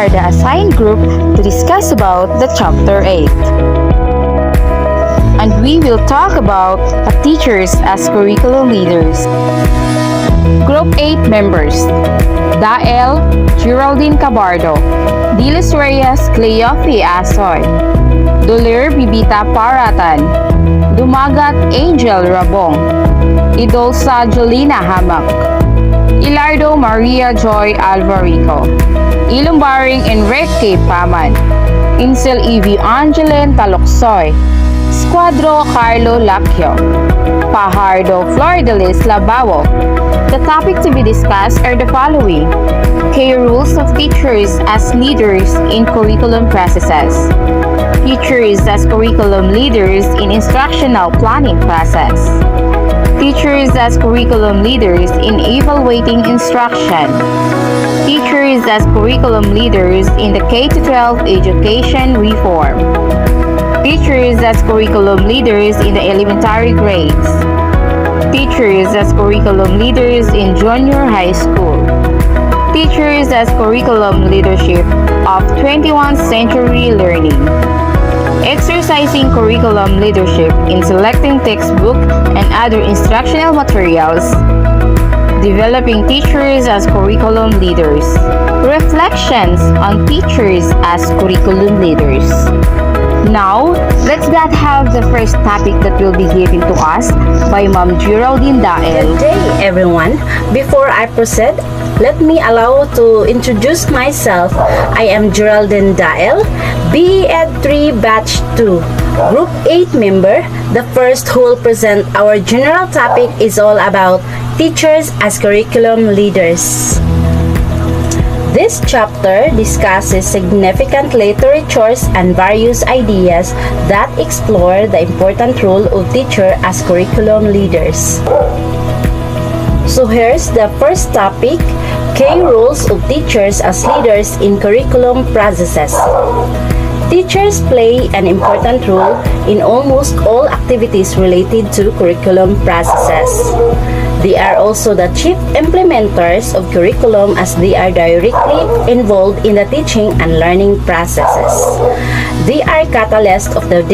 are the assigned group to discuss about the Chapter 8. And we will talk about teachers as curriculum leaders. Group 8 members: Dael Geraldine Cabardo, Dilis Reyes Cleofi Asoy, Doler Bibita Paratan, Dumagat Angel Rabong, Idolsa Jolina Hamak, Ilardo Maria Joy Alvarico, Ilumbaring Enrique Paman, Insel Evie Angeline Taloksoy, Squadro Carlo Lacchio, Pajardo Flordelis Labawo. The topic to be discussed are the following: Key roles of teachers as leaders in curriculum processes, teachers as curriculum leaders in instructional planning process, teachers as curriculum leaders in evaluating instruction, teachers as curriculum leaders in the K-12 education reform, teachers as curriculum leaders in the elementary grades, teachers as curriculum leaders in junior high school, teachers as curriculum leadership of 21st century learning, exercising curriculum leadership in selecting textbook and other instructional materials, developing teachers as curriculum leaders, reflections on teachers as curriculum leaders. Now, let's not have the first topic that will be given to us by Ma'am Geraldine Dael. Good day, everyone. Before I proceed, let me allow to introduce myself. I am Geraldine Dael, BE Ed 3 Batch 2, Group 8 member. The first who will present our general topic is all about teachers as curriculum leaders. This chapter discusses significant literatures and various ideas that explore the important role of teacher as curriculum leaders. So here's the first topic: key roles of teachers as leaders in curriculum processes. Teachers play an important role in almost all activities related to curriculum processes. They are also the chief implementers of curriculum as they are directly involved in the teaching and learning processes. They are catalysts of the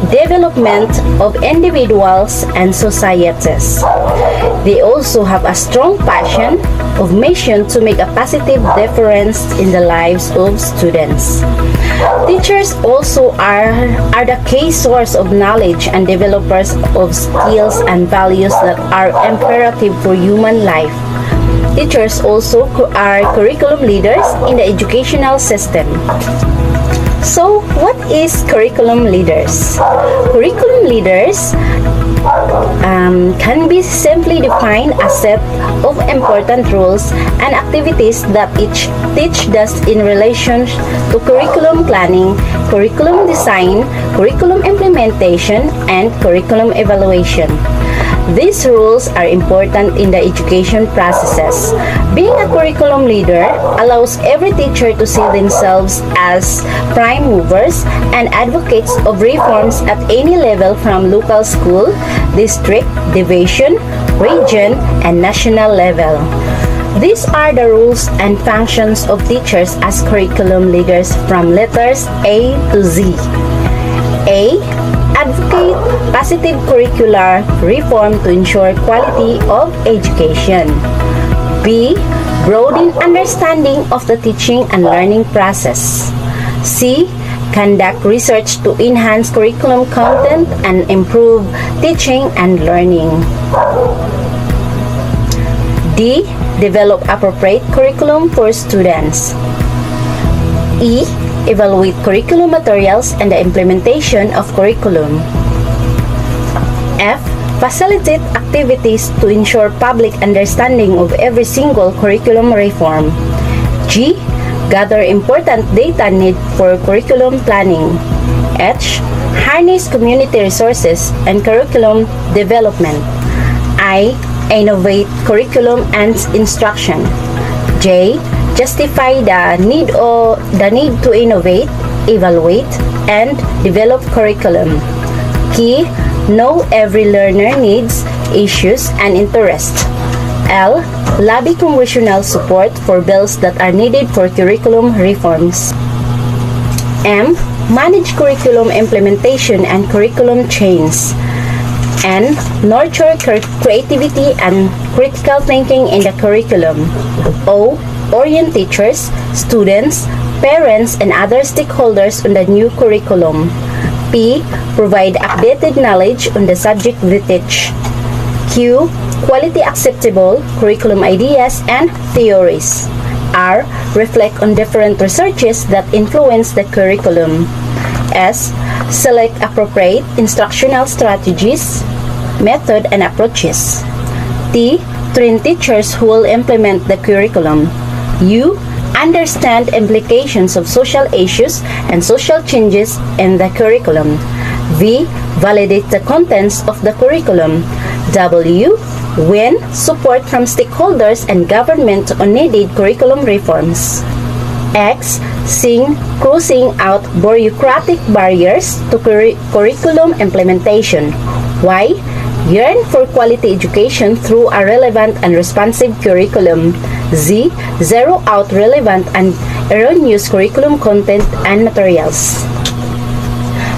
development of individuals and societies. They also have a strong passion of mission to make a positive difference in the lives of students. Teachers also are the key source of knowledge and developers of skills and values that are imperative for human life. Teachers also are curriculum leaders in the educational system. So, what is curriculum leaders? Curriculum leaders can be simply defined as set of important rules and activities that each teach us in relation to curriculum planning, curriculum design, curriculum implementation, and curriculum evaluation. These rules are important in the education processes. Being a curriculum leader allows every teacher to see themselves as prime movers and advocates of reforms at any level from local school, district, division, region, and national level. These are the roles and functions of teachers as curriculum leaders from letters A to Z. A. Advocate positive curricular reform to ensure quality of education. B. Broaden understanding of the teaching and learning process. C. Conduct research to enhance curriculum content and improve teaching and learning. D. Develop appropriate curriculum for students. E. Evaluate curriculum materials and the implementation of curriculum. F. Facilitate activities to ensure public understanding of every single curriculum reform. G. Gather important data needed for curriculum planning. H. Harness community resources and curriculum development. I. Innovate curriculum and instruction. J. Justify the need to innovate, evaluate, and develop curriculum. Key. Know every learner needs, issues, and interests. L. Lobby congressional support for bills that are needed for curriculum reforms. M. Manage curriculum implementation and curriculum change. N. Nurture creativity and critical thinking in the curriculum. O. Orient teachers, students, parents, and other stakeholders on the new curriculum. P. Provide updated knowledge on the subject we teach. Q. Quality acceptable curriculum ideas and theories. R. Reflect on different researches that influence the curriculum. S. Select appropriate instructional strategies, method, and approaches. T. Train teachers who will implement the curriculum. U. Understand implications of social issues and social changes in the curriculum. V. Validate the contents of the curriculum. W. Win support from stakeholders and government on needed curriculum reforms. X. Closing out bureaucratic barriers to curriculum implementation. Y. Yearn for quality education through a relevant and responsive curriculum. Z. Zero out relevant and erroneous curriculum content and materials.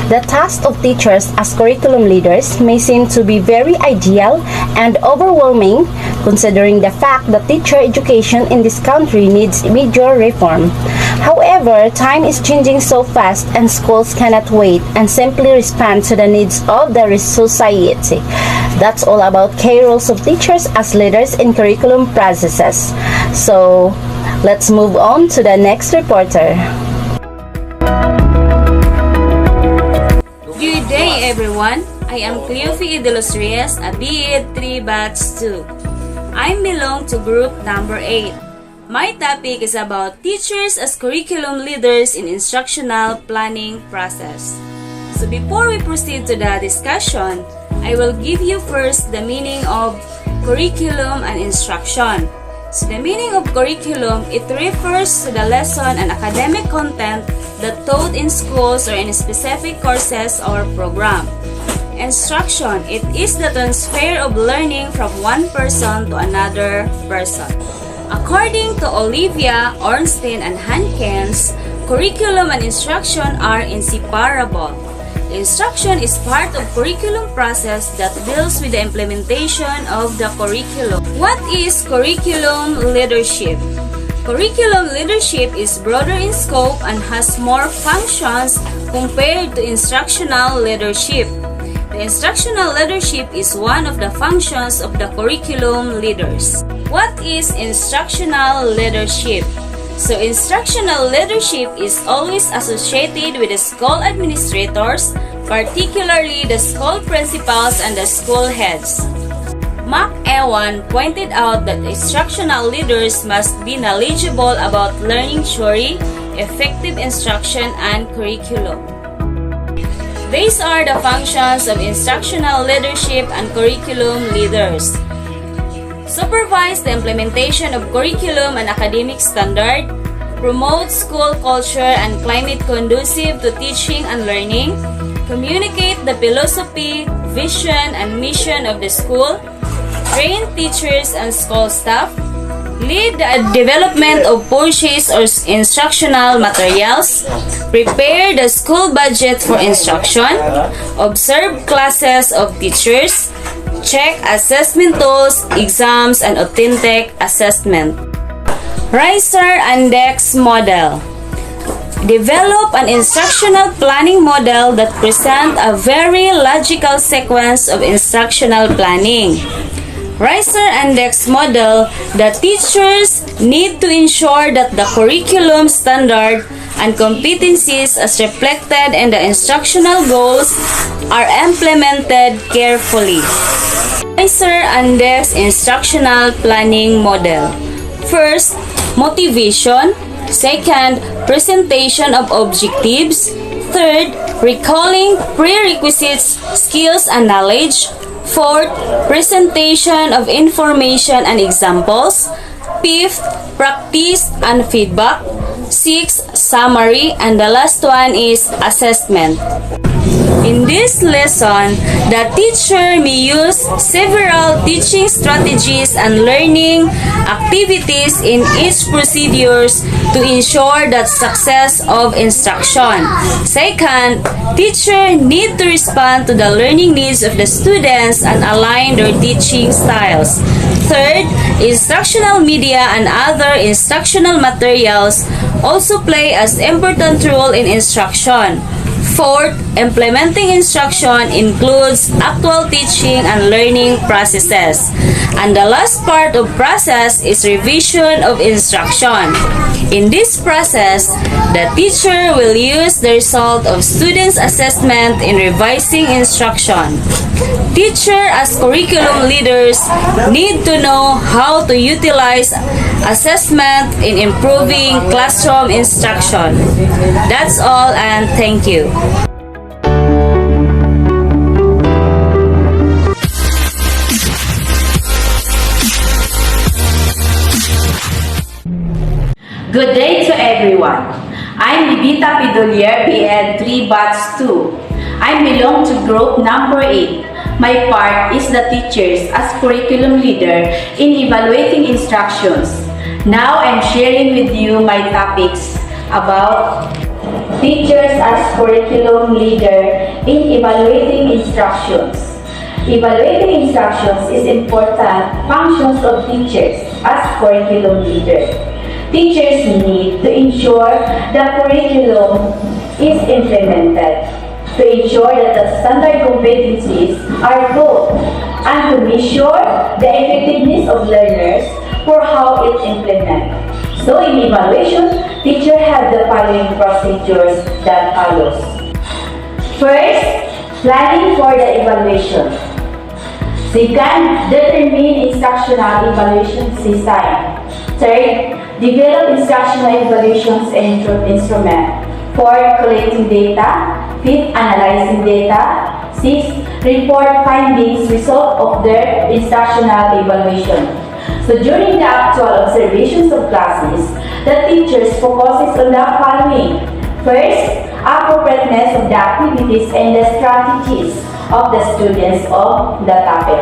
The task of teachers as curriculum leaders may seem to be very ideal and overwhelming, considering the fact that teacher education in this country needs major reform. However, time is changing so fast and schools cannot wait and simply respond to the needs of the society. That's all about key roles of teachers as leaders in curriculum processes. So, let's move on to the next reporter. Good day, everyone. I am Cleophie de los Reyes, a BEd 3 Batch 2. I belong to group number 8. My topic is about teachers as curriculum leaders in instructional planning process. So before we proceed to the discussion, I will give you first the meaning of curriculum and instruction. So the meaning of curriculum, it refers to the lesson and academic content that taught in schools or in specific courses or program. Instruction, it is the transfer of learning from one person to another person. According to Olivia, Ornstein, and Hankins, curriculum and instruction are inseparable. The instruction is part of curriculum process that deals with the implementation of the curriculum. What is curriculum leadership? Curriculum leadership is broader in scope and has more functions compared to instructional leadership. The instructional leadership is one of the functions of the curriculum leaders. What is instructional leadership? So instructional leadership is always associated with the school administrators, particularly the school principals and the school heads. Mark Ewan pointed out that instructional leaders must be knowledgeable about learning theory, effective instruction, and curriculum. These are the functions of instructional leadership and curriculum leaders. Supervise the implementation of curriculum and academic standard, promote school culture and climate conducive to teaching and learning, communicate the philosophy, vision, and mission of the school, train teachers and school staff, lead the development of purchase or instructional materials, prepare the school budget for instruction, observe classes of teachers, check assessment tools, exams, and authentic assessment. Reiser and Dex model. Develop an instructional planning model that presents a very logical sequence of instructional planning. Reiser and Dex model, the teachers need to ensure that the curriculum standard and competencies as reflected in the instructional goals are implemented carefully. Reiser and Dex instructional planning model. First, motivation. Second, presentation of objectives. Third, recalling prerequisites, skills, and knowledge. Fourth, presentation of information and examples. Fifth, practice and feedback. Sixth, summary. And the last one is assessment. In this lesson, the teacher may use several teaching strategies and learning activities in each procedures to ensure the success of instruction. Second, teacher need to respond to the learning needs of the students and align their teaching styles. Third, instructional media and other instructional materials also play an important role in instruction. Fourth, implementing instruction includes actual teaching and learning processes. And the last part of process is revision of instruction. In this process, the teacher will use the result of students' assessment in revising instruction. Teacher as curriculum leaders need to know how to utilize assessment in improving classroom instruction. That's all and thank you. Good day to everyone. I'm Libita Pidolier, BEd 3 Batch 2. I belong to group number 8. My part is the teachers as curriculum leader in evaluating instructions. Now I'm sharing with you my topics about teachers as curriculum leader in evaluating instructions. Evaluating instructions is important functions of teachers as curriculum leader. Teachers need to ensure the curriculum is implemented, to ensure that the standard competencies are taught, and to measure the effectiveness of learners for how it implemented. So in evaluation, teachers have the following procedures that follows. First, planning for the evaluation. Second, determine instructional evaluation design. Third, develop instructional evaluations and instrument. Fourth, collecting data. Fifth, analyzing data. Sixth, report findings, result of their instructional evaluation. So during the actual observations of classes, the teachers focuses on the following. First, appropriateness of the activities and the strategies of the students of the topic.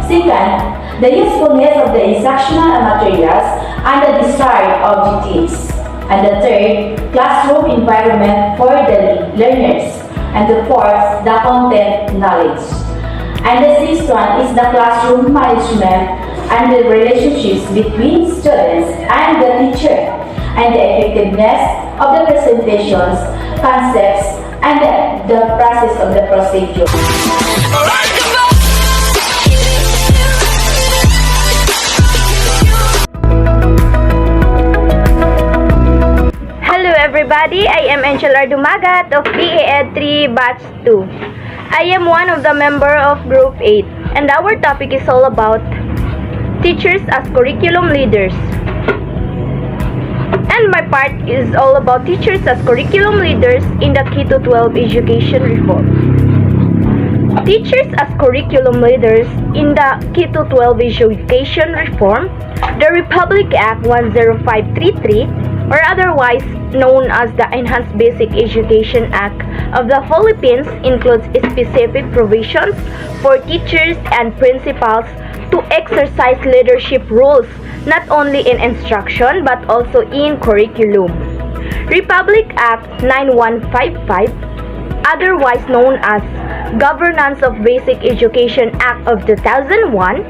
Second, the usefulness of the instructional materials and the desired objectives. And the third, classroom environment for the learners. And the fourth, the content knowledge. And the sixth one is the classroom management and the relationships between students and the teacher, and the effectiveness of the presentations, concepts, and the process of the procedure. Hello everybody, I am Angela Dumagat of BEd 3 Batch 2. I am one of the member of Group 8 and our topic is all about teachers as curriculum leaders. And my part is all about teachers as curriculum leaders in the K-12 education reform. Teachers as curriculum leaders in the K-12 education reform, the Republic Act 10533, or otherwise known as the Enhanced Basic Education Act of the Philippines, includes specific provisions for teachers and principals to exercise leadership roles not only in instruction but also in curriculum. Republic Act 9155, otherwise known as Governance of Basic Education Act of 2001,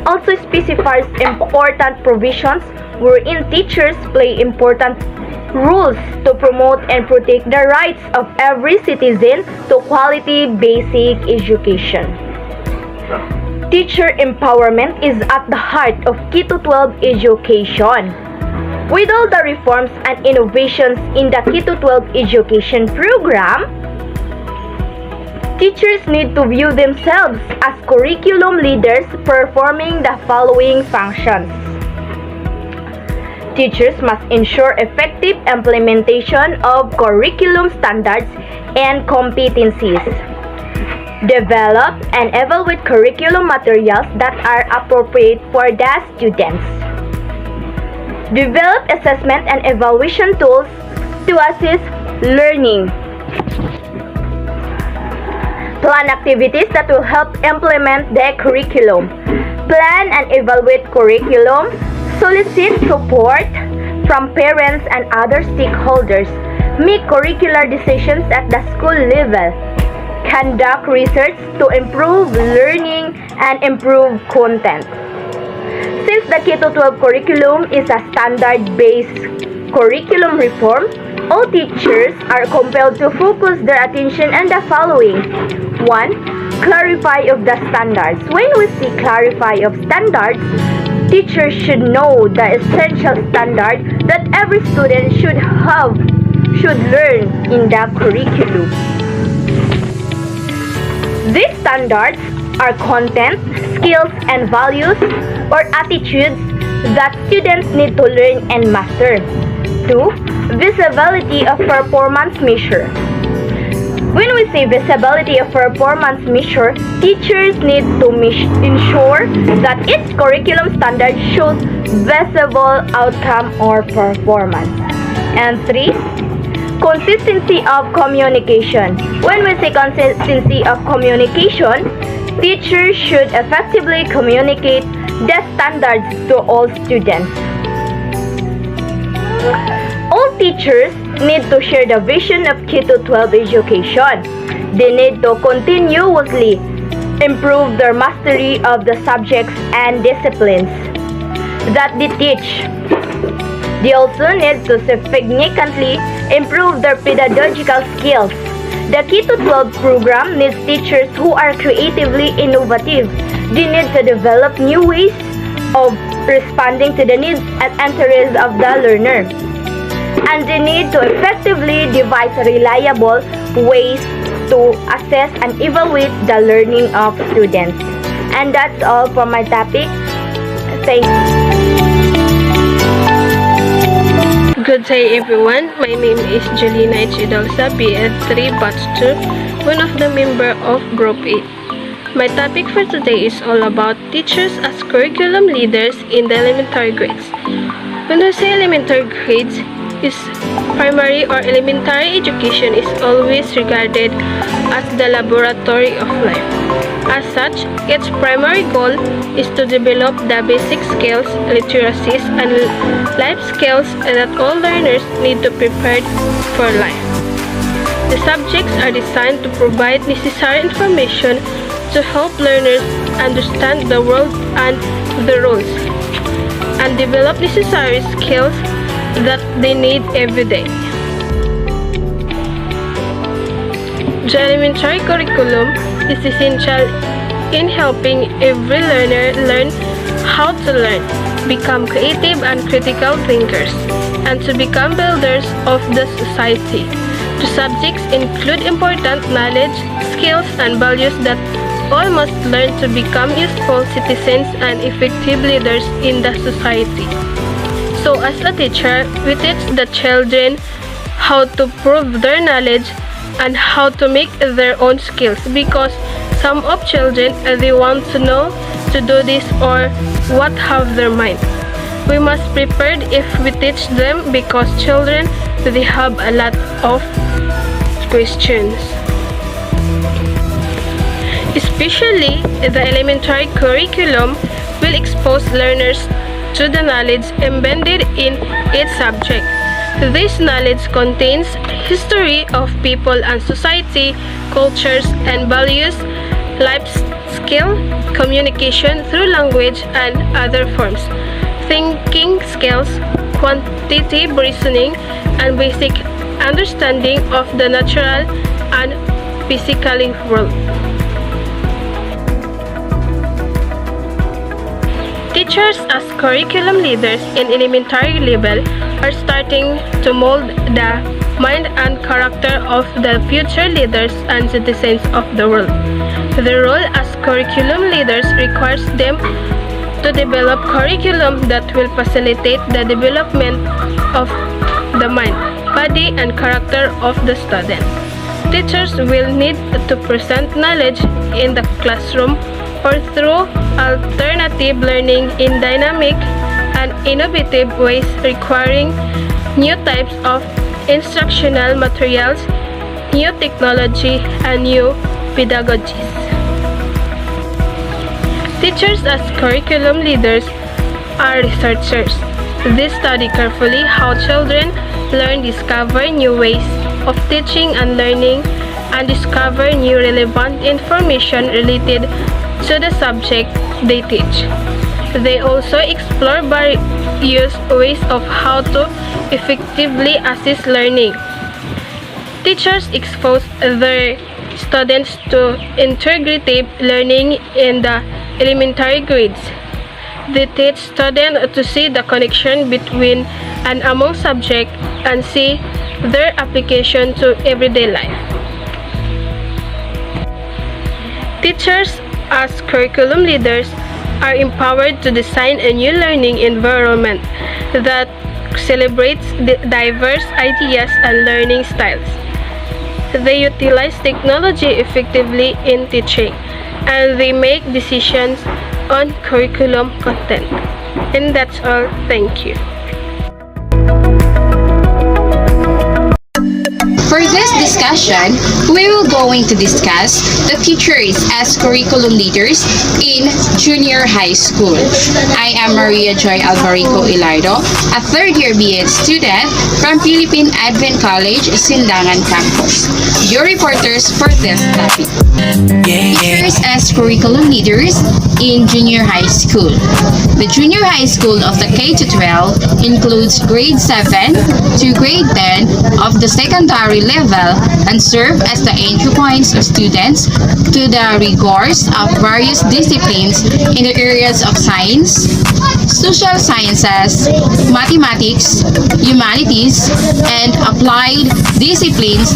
also specifies important provisions wherein teachers play important roles to promote and protect the rights of every citizen to quality basic education. Teacher empowerment is at the heart of K-12 education. With all the reforms and innovations in the K-12 education program, teachers need to view themselves as curriculum leaders performing the following functions. Teachers must ensure effective implementation of curriculum standards and competencies. Develop and evaluate curriculum materials that are appropriate for the students. Develop assessment and evaluation tools to assist learning. Plan activities that will help implement the curriculum. Plan and evaluate curriculum. Solicit support from parents and other stakeholders. Make curricular decisions at the school level. Conduct research to improve learning and improve content. Since the K-12 curriculum is a standard-based curriculum reform, all teachers are compelled to focus their attention on the following. 1. Clarify of the standards. When we say clarify of standards, teachers should know the essential standard that every student should learn in the curriculum. These standards are content, skills, and values or attitudes that students need to learn and master. 2. Visibility of performance measure. When we say visibility of performance measure, teachers need to ensure that its curriculum standard shows visible outcome or performance. And 3. Consistency of communication. When we say consistency of communication, teachers should effectively communicate the standards to all students. All teachers need to share the vision of K-12 education. They need to continuously improve their mastery of the subjects and disciplines that they teach. They also need to significantly improve their pedagogical skills. The K-12 program needs teachers who are creatively innovative. They need to develop new ways of responding to the needs and interests of the learner. And they need to effectively devise reliable ways to assess and evaluate the learning of students. And that's all for my topic. Thank you. Good day everyone, my name is Julina Chidolsa, BS3 Batch 2, one of the member of Group 8. My topic for today is all about teachers as curriculum leaders in the elementary grades. When we say elementary grades, is primary or elementary education is always regarded as the laboratory of life. As such, its primary goal is to develop the basic skills, literacies, and life skills that all learners need to prepare for life. The subjects are designed to provide necessary information to help learners understand the world and the rules, and develop necessary skills that they need every day. The elementary curriculum is essential in helping every learner learn how to learn, become creative and critical thinkers, and to become builders of the society. The subjects include important knowledge, skills, and values that all must learn to become useful citizens and effective leaders in the society. So as a teacher, we teach the children how to prove their knowledge and how to make their own skills, because some of children they want to know to do this or what have their mind. We must prepare if we teach them, because children they have a lot of questions. Especially the elementary curriculum will expose learners to the knowledge embedded in each subject. This knowledge contains history of people and society, cultures and values, life skill, communication through language and other forms, thinking skills, quantitative reasoning, and basic understanding of the natural and physical world. Teachers as curriculum leaders in elementary level are starting to mold the mind and character of the future leaders and citizens of the world. Their role as curriculum leaders requires them to develop curriculum that will facilitate the development of the mind, body, and character of the student. Teachers will need to present knowledge in the classroom or through alternative learning in dynamic and innovative ways, requiring new types of instructional materials, new technology, and new pedagogies. Teachers as curriculum leaders are researchers. They study carefully how children learn, discover new ways of teaching and learning, and discover new relevant information related to the subject they teach. They also explore various ways of how to effectively assist learning. Teachers expose their students to integrative learning in the elementary grades. They teach students to see the connection between and among subjects and see their application to everyday life. Teachers as curriculum leaders are empowered to design a new learning environment that celebrates diverse ideas and learning styles. They utilize technology effectively in teaching, and they make decisions on curriculum content. And that's all. Thank you. For this discussion, we will going to discuss the teachers as curriculum leaders in junior high school. I am Maria Joy Alvarico Ilardo, a third-year BEd student from Philippine Advent College, Sindangan Campus. Your reporters for this topic. Teachers as curriculum leaders in junior high school. The junior high school of the K-12 includes grade 7 to grade 10 of the secondary level and serve as the entry points of students to the rigors of various disciplines in the areas of science, social sciences, mathematics, humanities, and applied disciplines,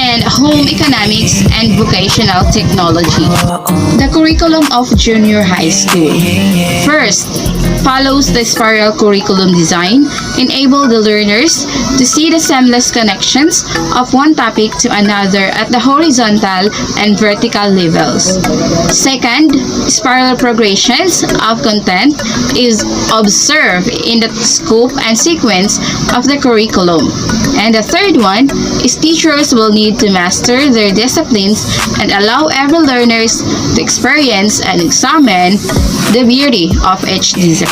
and home economics and vocational technology. The curriculum of junior high school. First, follows the spiral curriculum design, enable the learners to see the seamless connections of one topic to another at the horizontal and vertical levels. Second, spiral progressions of content is observed in the scope and sequence of the curriculum. And the third one is teachers will need to master their disciplines and allow every learners to experience and examine the beauty of each discipline.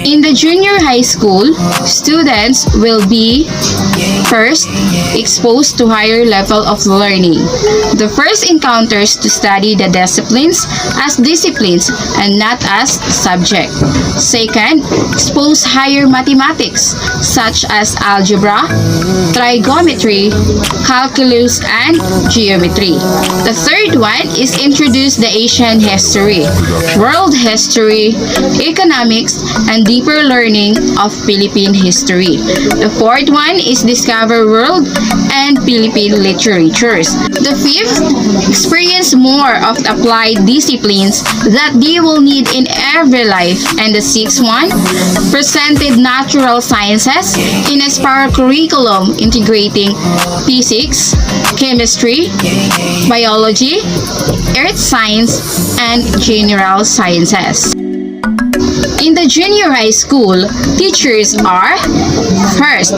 In the junior high school, students will be first exposed to higher level of learning. The first encounters to study the disciplines as disciplines and not as subject. Second, expose higher mathematics such as algebra, trigonometry, calculus, and geometry. The third one is introduce the Asian history, world history, economics, and deeper learning of Philippine history. The fourth one is discover world and Philippine literatures. The fifth, experience more of the applied disciplines that they will need in every life. And the sixth one, presented natural sciences in a spiral curriculum integrating physics, chemistry, biology, earth science, and general sciences. In the junior high school, teachers are first,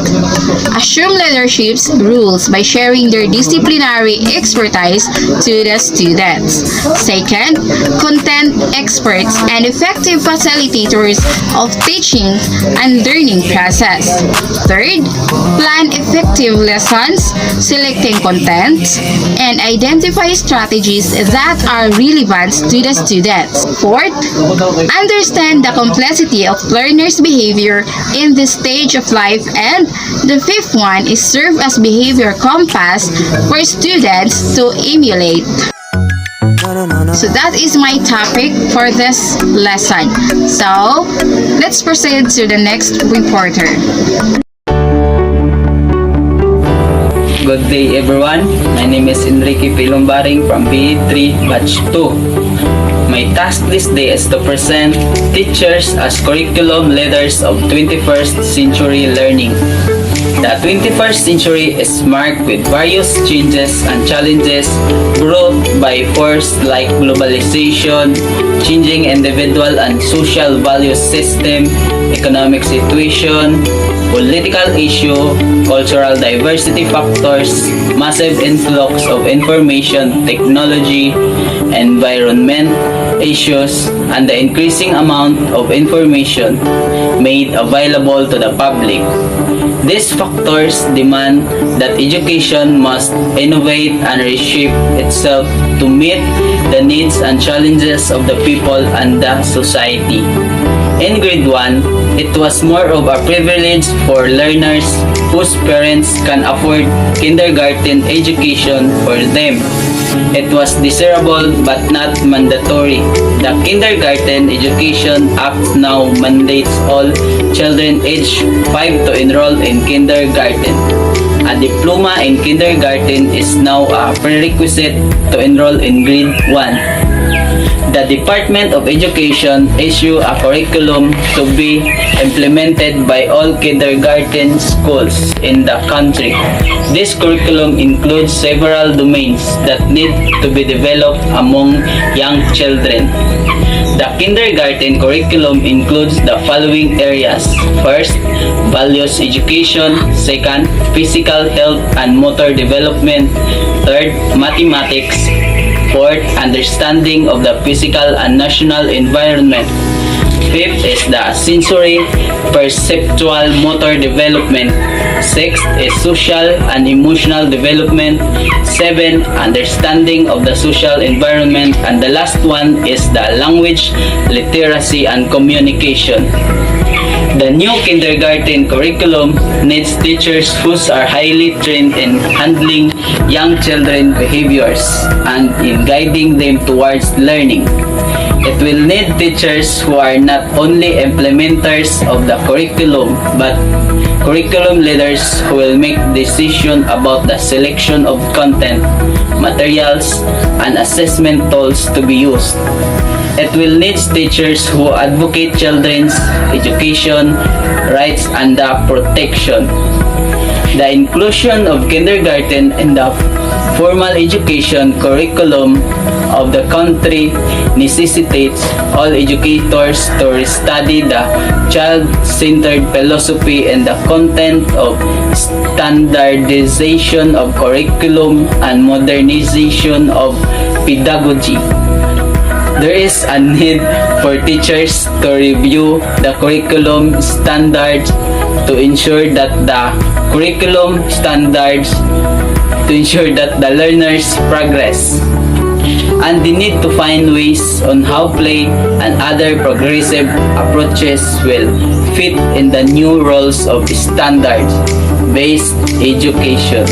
assume leadership's rules by sharing their disciplinary expertise to the students. Second, content experts and effective facilitators of teaching and learning process. Third, plan effective lessons, selecting content, and identify strategies that are relevant to the students. Fourth, understand the complexity of learners' behavior in this stage of life. And the fifth one is serve as behavior compass for students to emulate. So that is my topic for this lesson. So let's proceed to the next reporter. Good day everyone, my name is Enrique Pilumbaring from BE3 Batch 2. My task this day is to present teachers as curriculum leaders of 21st century learning. The 21st century is marked with various changes and challenges brought by forces like globalization, changing individual and social value system, economic situation, political issue, cultural diversity factors, massive influx of information technology, environment issues, and the increasing amount of information made available to the public. These factors demand that education must innovate and reshape itself to meet the needs and challenges of the people and the society. In grade 1, it was more of a privilege for learners whose parents can afford kindergarten education for them. It was desirable but not mandatory. The Kindergarten Education Act now mandates all children aged 5 to enroll in kindergarten. A diploma in kindergarten is now a prerequisite to enroll in grade 1. The Department of Education issue a curriculum to be implemented by all kindergarten schools in the country. This curriculum includes several domains that need to be developed among young children. The kindergarten curriculum includes the following areas. First, values education. Second, physical health and motor development. Third, mathematics. Fourth, understanding of the physical and national environment. Fifth is the sensory perceptual motor development. Sixth is social and emotional development. Seven, understanding of the social environment. And the last one is the language, literacy, and communication. The new kindergarten curriculum needs teachers who are highly trained in handling young children behaviors and in guiding them towards learning. It will need teachers who are not only implementers of the curriculum but curriculum leaders who will make decisions about the selection of content, materials, and assessment tools to be used. It will need teachers who advocate children's education, rights, and the protection. The inclusion of kindergarten in the formal education curriculum of the country necessitates all educators to study the child-centered philosophy and the content of standardization of curriculum and modernization of pedagogy. There is a need for teachers to review the curriculum standards to ensure that the learners progress, and the need to find ways on how play and other progressive approaches will fit in the new roles of standards-based education.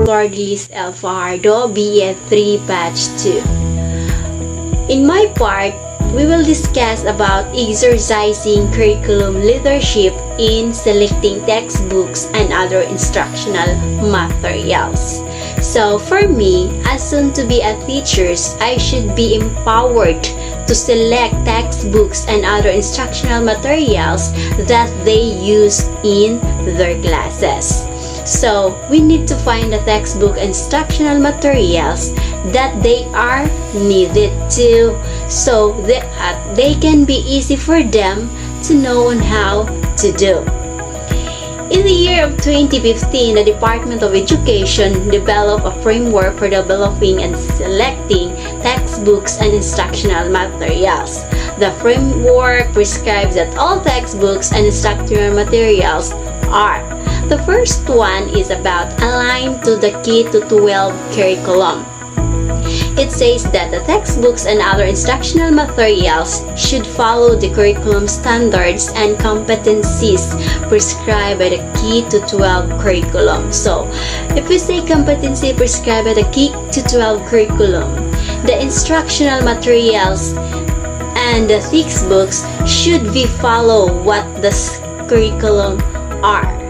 Lourdes L. Fajardo, BF3 Batch 2. In my part, we will discuss about exercising curriculum leadership in selecting textbooks and other instructional materials. So for me, as soon to be a teacher, I should be empowered to select textbooks and other instructional materials that they use in their classes. So we need to find the textbook instructional materials that they are needed to, so that they can be easy for them to know on how to do. In the year of 2015, the Department of Education developed a framework for developing and selecting textbooks and instructional materials. The framework prescribes that all textbooks and instructional materials are: the first one is about aligned to the K-12 curriculum. It says that the textbooks and other instructional materials should follow the curriculum standards and competencies prescribed by the K-12 curriculum. So, if we say competency prescribed by the K-12 curriculum, the instructional materials and the textbooks should be follow what the curriculum are.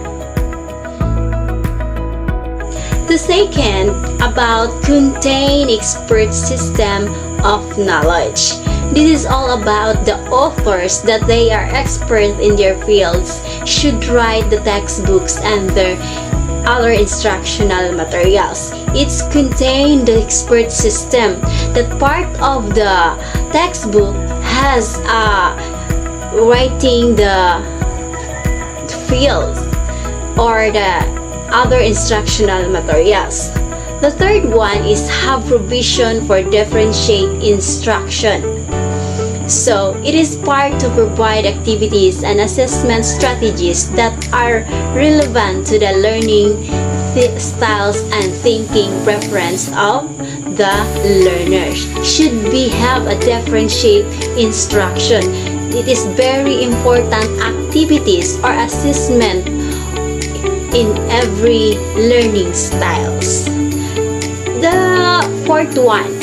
The second, about contain expert system of knowledge. This is all about the authors that they are experts in their fields should write the textbooks and their other instructional materials. It's contained the expert system that part of the textbook has writing the fields or the other instructional materials. The third one is have provision for differentiate instruction. So, it is part to provide activities and assessment strategies that are relevant to the learning styles and thinking preference of the learners. Should we have a differentiate instruction? It is very important activities or assessment in every learning styles. The fourth one,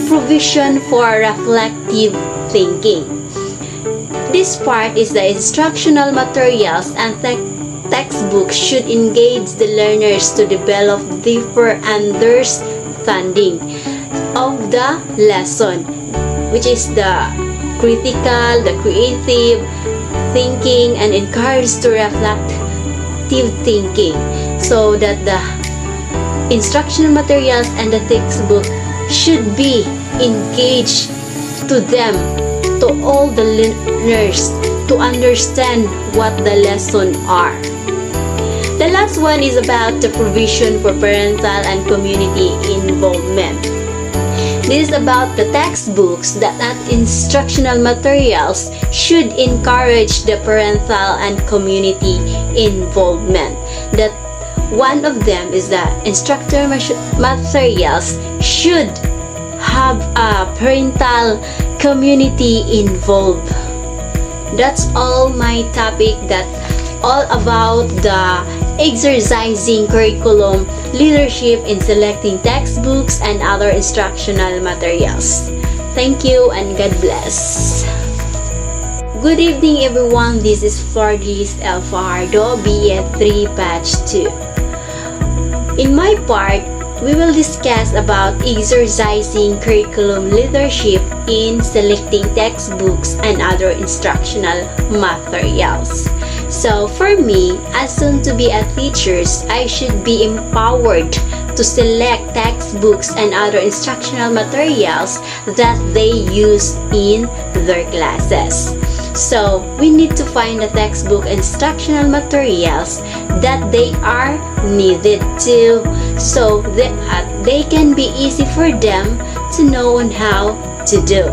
provision for reflective thinking. This part is the instructional materials and textbooks should engage the learners to develop deeper understanding of the lesson, which is the critical, the creative thinking, and encourage to reflective thinking, so that the instructional materials and the textbook should be engaged to them, to all the learners, to understand what the lesson are. The last one is about the provision for parental and community involvement. This is about the textbooks that instructional materials should encourage the parental and community involvement. That one of them is that instructor materials should have a parental community involved. That's all my topic, that all about the exercising curriculum leadership in selecting textbooks and other instructional materials. Thank you and God bless. Good evening everyone, this is Florgis L. Fajardo, BE3 Batch 2. In my part, we will discuss about exercising curriculum leadership in selecting textbooks and other instructional materials. So for me, as soon to be a teacher, I should be empowered to select textbooks and other instructional materials that they use in their classes. So we need to find the textbook instructional materials that they are needed to, so that they can be easy for them to know on how to do.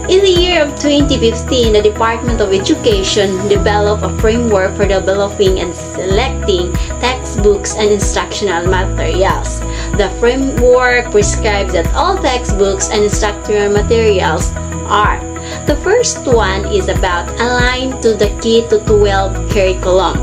In the year of 2015, the Department of Education developed a framework for developing and selecting textbooks and instructional materials. The framework prescribes that all textbooks and instructional materials are: the first one is about aligned to the K-12 curriculum.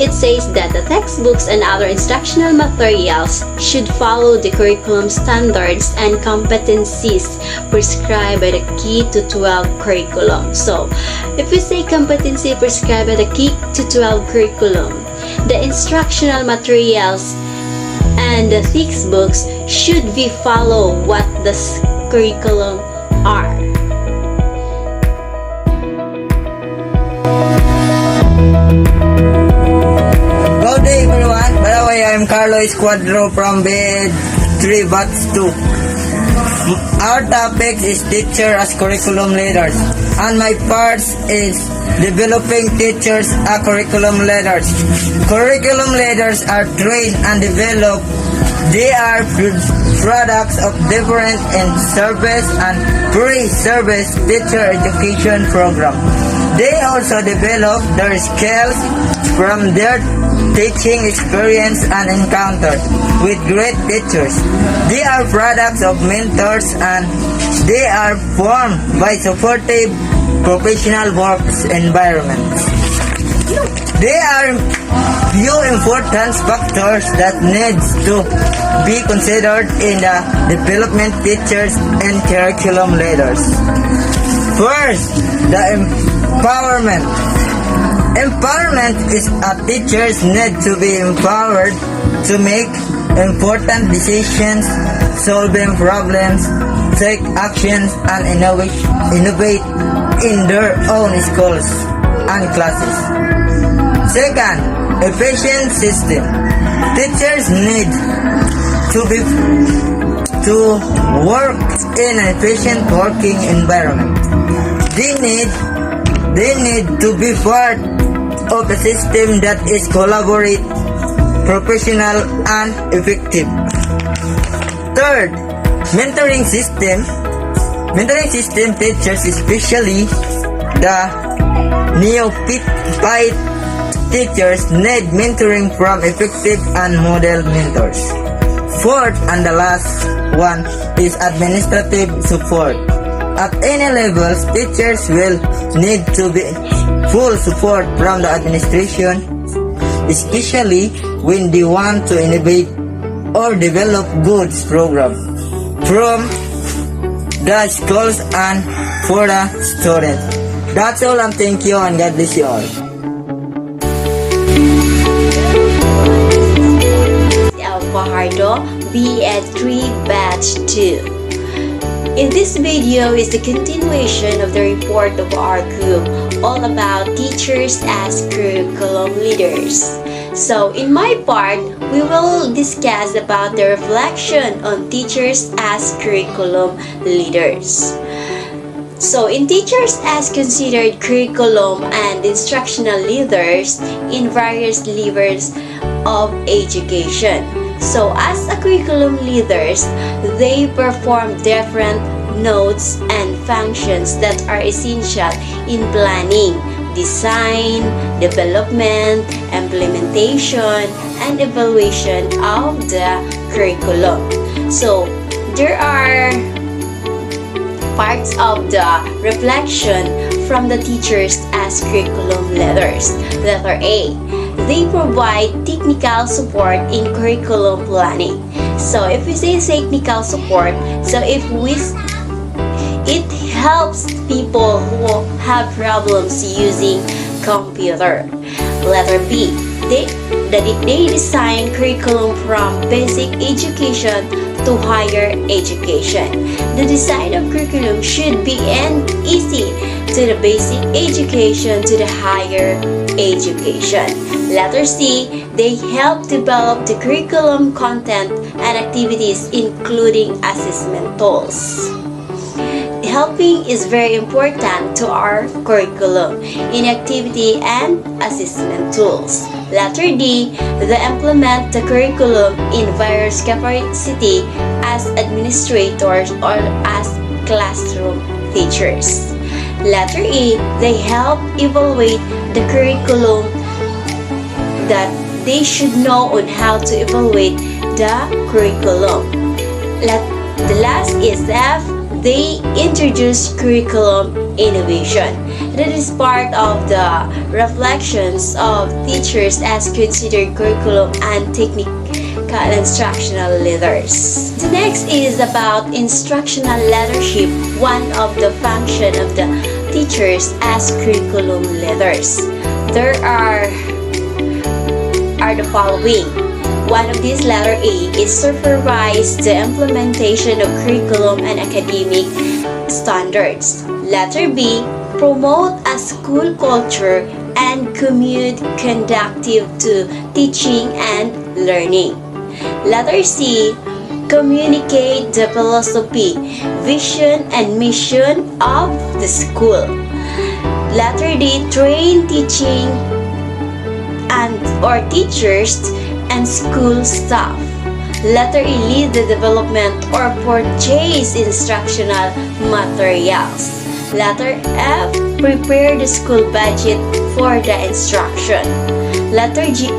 It says that the textbooks and other instructional materials should follow the curriculum standards and competencies prescribed by the K-12 curriculum. So, if we say competency prescribed by the K-12 curriculum, the instructional materials and the textbooks should be follow what the curriculum are. Good day everyone, by the way, I'm Carlo Escuadro from BED 3 Batch 2. Our topic is teacher as curriculum leaders, and my part is developing teachers as curriculum leaders. Curriculum leaders are trained and developed. They are products of different in-service and pre-service teacher education program. They also develop their skills from their teaching experience and encounters with great teachers. They are products of mentors, and they are formed by supportive professional work environments. There are few important factors that needs to be considered in the development teachers and curriculum leaders. First, the empowerment. Empowerment is a teacher's need to be empowered to make important decisions, solving problems, take actions and innovate in their own schools and classes. Second, efficient system. Teachers need to work in an efficient working environment. They need to be part of a system that is collaborative, professional, and effective. Third, mentoring system. Mentoring system teachers, especially the neophyte teachers, need mentoring from effective and model mentors. Fourth and the last one is administrative support. At any levels, teachers will need to be full support from the administration, especially when they want to innovate or develop goods program from the schools and for the students. That's all, and thank you, and God bless you all. Fajardo, BEd 3 Batch 2. In this video is the continuation of the report of our group all about teachers as curriculum leaders. So in my part, we will discuss about the reflection on teachers as curriculum leaders. So in teachers as considered curriculum and instructional leaders in various levels of education. So as a curriculum leaders, they perform different nodes and functions that are essential in planning, design, development, implementation, and evaluation of the curriculum. So there are parts of the reflection from the teachers as curriculum leaders. Letter A. They provide technical support in curriculum planning. So if we say technical support, so it helps people who have problems using computer. Letter B. They design curriculum from basic education to higher education. The design of curriculum should be easy to the basic education to the higher education. Letter C, they help develop the curriculum content and activities including assessment tools. Helping is very important to our curriculum in activity and assessment tools. Letter D, they implement the curriculum in various capacity as administrators or as classroom teachers. Letter E, they help evaluate the curriculum that they should know on how to evaluate the curriculum. The last is F, they introduce curriculum innovation. That is part of the reflections of teachers as considered curriculum and technical instructional leaders. The next is about instructional leadership, one of the function of the teachers as curriculum leaders. There are the following. One of these, letter A, is supervise the implementation of curriculum and academic standards. Letter B, promote a school culture and commute conducive to teaching and learning. Letter C, communicate the philosophy, vision, and mission of the school. Letter D, train teaching or teachers and school staff. Letter E, lead the development or purchase instructional materials. Letter F, prepare the school budget for the instruction. Letter G,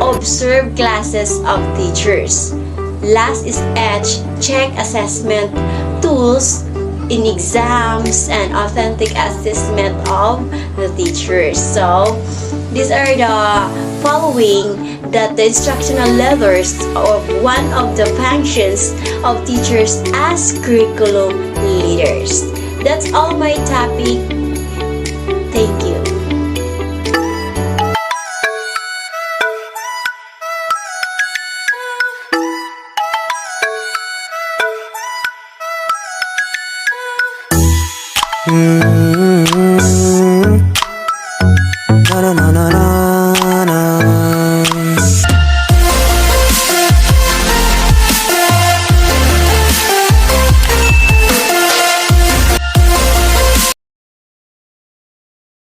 observe classes of teachers. Last is H, check assessment tools in exams and authentic assessment of the teachers. So these are the following that the instructional leaders of one of the functions of teachers as curriculum leaders. That's all my topic. Thank you.